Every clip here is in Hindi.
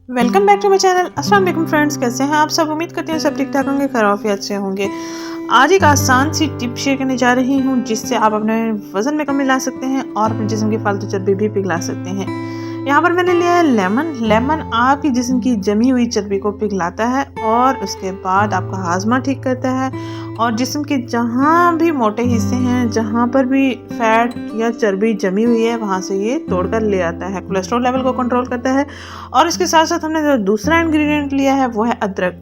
Welcome back to my channel. अस्सलाम वालेकुम फ्रेंड्स, कैसे हैं आप सब? उम्मीद करती हूँ सब ठीक ठाक होंगे, खैरियत से होंगे। आज एक आसान सी टिप शेयर करने जा रही हूँ जिससे आप अपने वजन में कमी ला सकते हैं और अपने जिस्म की फालतू चर्बी भी पिघला सकते हैं। यहाँ पर मैंने लिया है लेमन आपकी जिस्म की जमी हुई चर्बी को पिघलाता है और उसके बाद आपका हाजमा ठीक करता है और जिस्म के जहाँ भी मोटे हिस्से हैं, जहाँ पर भी फैट या चर्बी जमी हुई है, वहाँ से ये तोड़कर ले आता है। कोलेस्ट्रॉल लेवल को कंट्रोल करता है। और इसके साथ साथ हमने जो दूसरा इंग्रेडिएंट लिया है वो है अदरक।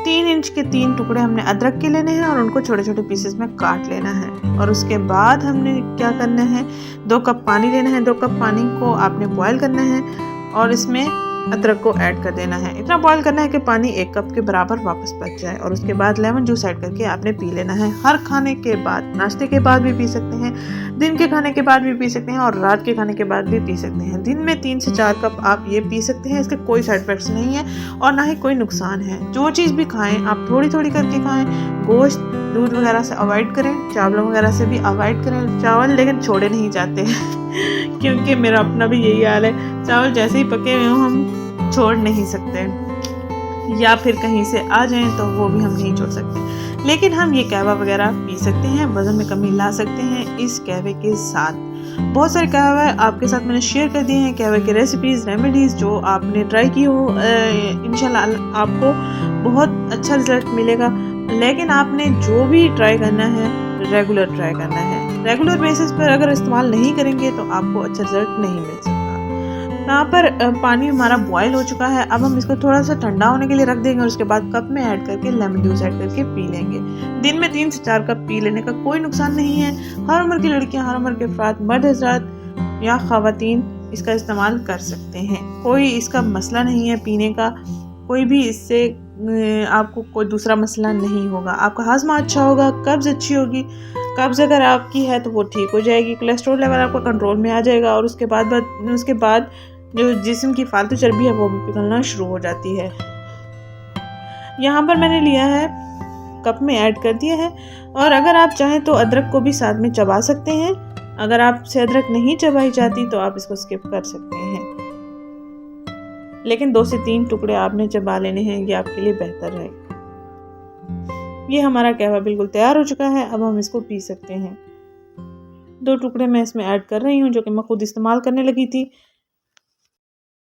3 इंच के 3 टुकड़े हमने अदरक के लेने हैं और उनको छोटे छोटे पीसेस में काट लेना है। और उसके बाद हमने क्या करना है, 2 कप पानी लेना है। 2 कप पानी को आपने बॉयल करना है और इसमें अदरक को ऐड कर देना है। इतना बॉयल करना है कि पानी 1 कप के बराबर वापस बच जाए। और उसके बाद लेमन जूस ऐड करके आपने पी लेना है। हर खाने के बाद, नाश्ते के बाद भी पी सकते हैं, दिन के खाने के बाद भी पी सकते हैं और रात के खाने के बाद भी पी सकते हैं। दिन में 3 से 4 कप आप ये पी सकते हैं। इसके कोई साइड इफेक्ट्स नहीं है और ना ही कोई नुकसान है। जो चीज़ भी खाएं आप थोड़ी थोड़ी करके खाएं। गोश्त, दूध वगैरह से अवॉइड करें, चावलों वगैरह से भी अवॉइड करें। चावल लेकिन छोड़े नहीं जाते क्योंकि मेरा अपना भी यही हाल है। चावल जैसे ही पके हुए हों हम छोड़ नहीं सकते, या फिर कहीं से आ जाएं तो वो भी हम नहीं छोड़ सकते। लेकिन हम ये कहवा वगैरह पी सकते हैं, वजन में कमी ला सकते हैं इस कहवे के साथ। बहुत सारे कहवे आपके साथ मैंने शेयर कर दिए हैं, कहवे की रेसिपीज़, रेमेडीज़ जो आपने ट्राई की हो। इंशाल्लाह आपको बहुत अच्छा रिजल्ट मिलेगा। लेकिन आपने जो भी ट्राई करना है रेगुलर ट्राई करना है। रेगुलर बेसिस पर अगर इस्तेमाल नहीं करेंगे तो आपको अच्छा रिजल्ट नहीं मिल सकता। यहाँ पर पानी हमारा बॉयल हो चुका है। अब हम इसको थोड़ा सा ठंडा होने के लिए रख देंगे और उसके बाद कप में ऐड करके लेमन जूस ऐड करके पी लेंगे। दिन में 3 से 4 कप पी लेने का कोई नुकसान नहीं है। हर उम्र की लड़कियां, हर उम्र के अफराद, मर्द हज़रात या ख़वातीन इसका इस्तेमाल कर सकते हैं। कोई इसका मसला नहीं है पीने का। कोई भी इससे आपको कोई दूसरा मसला नहीं होगा। आपका हाजमा अच्छा होगा, कब्ज़ अच्छी होगी। कब्ज़ अगर आपकी है तो वो ठीक हो जाएगी। कोलेस्ट्रॉल लेवल आपका कंट्रोल में आ जाएगा और उसके बाद जो जिस्म की फालतू चर्बी है वो भी पिघलना शुरू हो जाती है। यहाँ पर मैंने लिया है, कप में ऐड कर दिया है। और अगर आप चाहें तो अदरक को भी साथ में चबा सकते हैं। अगर आपसे अदरक नहीं चबाई जाती तो आप इसको स्किप कर सकते हैं, लेकिन 2 से 3 टुकड़े आपने चबा लेने हैं, ये आपके लिए बेहतर रहेगा। ये हमारा कहवा बिल्कुल तैयार हो चुका है। अब हम इसको पी सकते हैं। 2 टुकड़े मैं इसमें ऐड कर रही हूँ जो कि मैं खुद इस्तेमाल करने लगी थी।